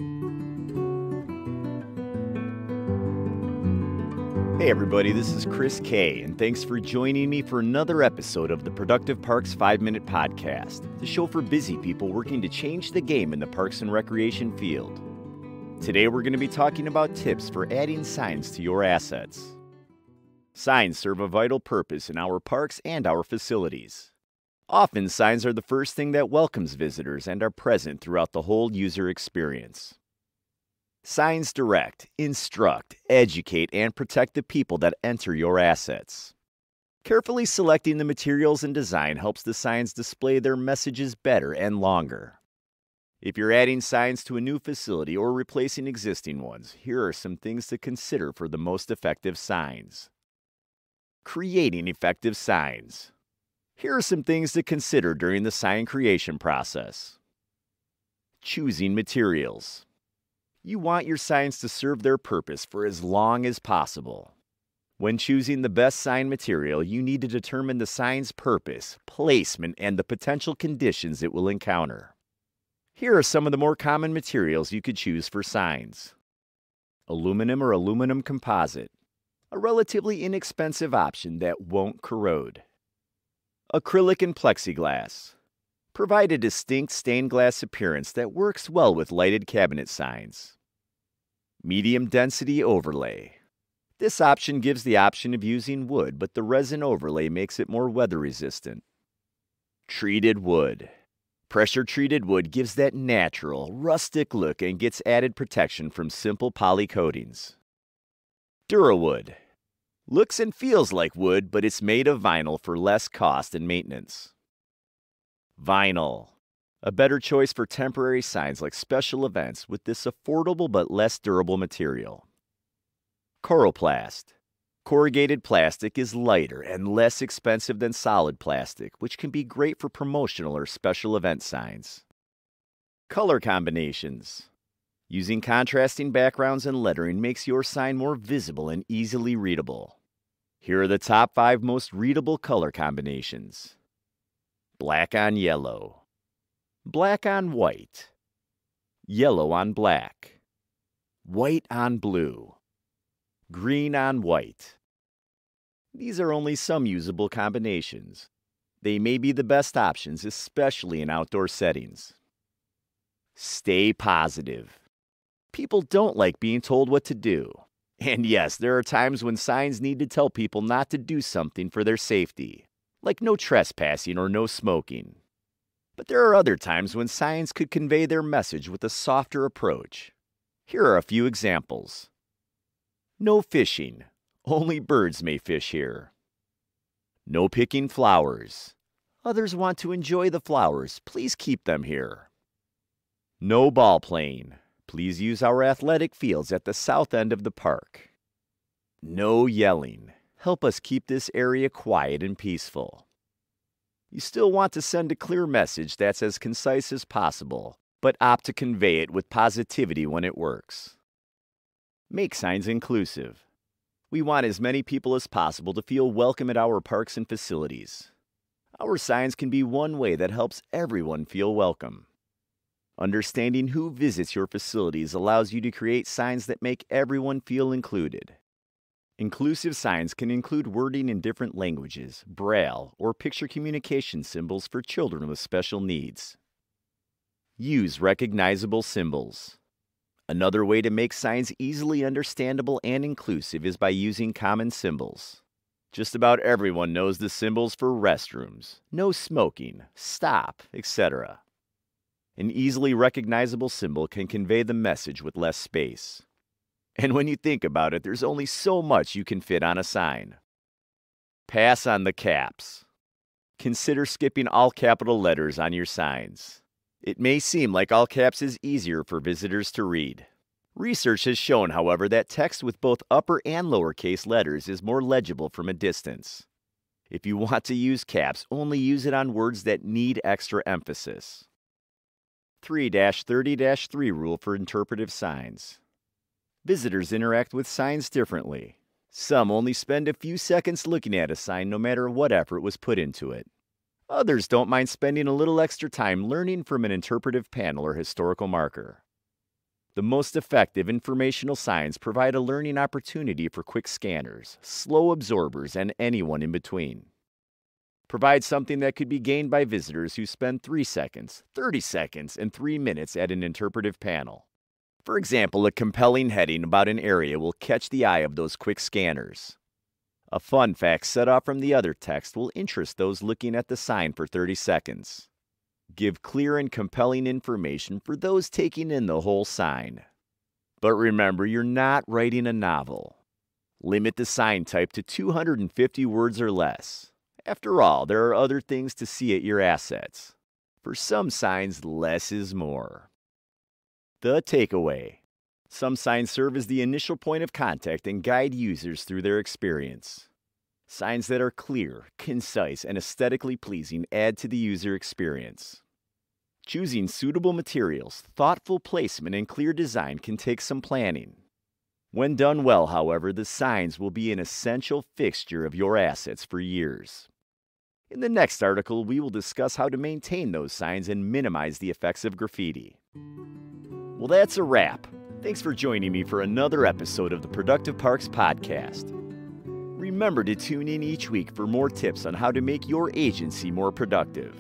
Hey everybody, this is Chris K, and thanks for joining me for another episode of the Productive Parks 5-Minute Podcast, the show for busy people working to change the game in the parks and recreation field. Today we're going to be talking about tips for adding signs to your assets. Signs serve a vital purpose in our parks and our facilities. Often signs are the first thing that welcomes visitors and are present throughout the whole user experience. Signs direct, instruct, educate, and protect the people that enter your assets. Carefully selecting the materials and design helps the signs display their messages better and longer. If you're adding signs to a new facility or replacing existing ones, here are some things to consider for the most effective signs. Creating effective signs. Here are some things to consider during the sign creation process. Choosing materials. You want your signs to serve their purpose for as long as possible. When choosing the best sign material, you need to determine the sign's purpose, placement, and the potential conditions it will encounter. Here are some of the more common materials you could choose for signs. Aluminum or aluminum composite, a relatively inexpensive option that won't corrode. Acrylic and plexiglass, provide a distinct stained glass appearance that works well with lighted cabinet signs. Medium density overlay. This option gives the option of using wood, but the resin overlay makes it more weather resistant. Treated wood. Pressure-treated wood gives that natural, rustic look and gets added protection from simple poly coatings. Durawood. Looks and feels like wood, but it's made of vinyl for less cost and maintenance. Vinyl. A better choice for temporary signs like special events with this affordable but less durable material. Coroplast. Corrugated plastic is lighter and less expensive than solid plastic, which can be great for promotional or special event signs. Color combinations. Using contrasting backgrounds and lettering makes your sign more visible and easily readable. Here are the top 5 most readable color combinations. Black on yellow. Black on white. Yellow on black. White on blue. Green on white. These are only some usable combinations. They may be the best options, especially in outdoor settings. Stay positive. People don't like being told what to do. And yes, there are times when signs need to tell people not to do something for their safety, like no trespassing or no smoking. But there are other times when signs could convey their message with a softer approach. Here are a few examples. No fishing. Only birds may fish here. No picking flowers. Others want to enjoy the flowers. Please keep them here. No ball playing. Please use our athletic fields at the south end of the park. No yelling. Help us keep this area quiet and peaceful. You still want to send a clear message that's as concise as possible, but opt to convey it with positivity when it works. Make signs inclusive. We want as many people as possible to feel welcome at our parks and facilities. Our signs can be one way that helps everyone feel welcome. Understanding who visits your facilities allows you to create signs that make everyone feel included. Inclusive signs can include wording in different languages, braille, or picture communication symbols for children with special needs. Use recognizable symbols. Another way to make signs easily understandable and inclusive is by using common symbols. Just about everyone knows the symbols for restrooms, no smoking, stop, etc. An easily recognizable symbol can convey the message with less space. And when you think about it, there's only so much you can fit on a sign. Pass on the caps. Consider skipping all capital letters on your signs. It may seem like all caps is easier for visitors to read. Research has shown, however, that text with both upper and lowercase letters is more legible from a distance. If you want to use caps, only use it on words that need extra emphasis. 3-30-3 rule for interpretive signs. Visitors interact with signs differently. Some only spend a few seconds looking at a sign no matter what effort was put into it. Others don't mind spending a little extra time learning from an interpretive panel or historical marker. The most effective informational signs provide a learning opportunity for quick scanners, slow absorbers, and anyone in between. Provide something that could be gained by visitors who spend 3 seconds, 30 seconds, and 3 minutes at an interpretive panel. For example, a compelling heading about an area will catch the eye of those quick scanners. A fun fact set off from the other text will interest those looking at the sign for 30 seconds. Give clear and compelling information for those taking in the whole sign. But remember, you're not writing a novel. Limit the sign type to 250 words or less. After all, there are other things to see at your assets. For some signs, less is more. The takeaway. Some signs serve as the initial point of contact and guide users through their experience. Signs that are clear, concise, and aesthetically pleasing add to the user experience. Choosing suitable materials, thoughtful placement, and clear design can take some planning. When done well, however, the signs will be an essential fixture of your assets for years. In the next article, we will discuss how to maintain those signs and minimize the effects of graffiti. Well, that's a wrap. Thanks for joining me for another episode of the Productive Parks Podcast. Remember to tune in each week for more tips on how to make your agency more productive.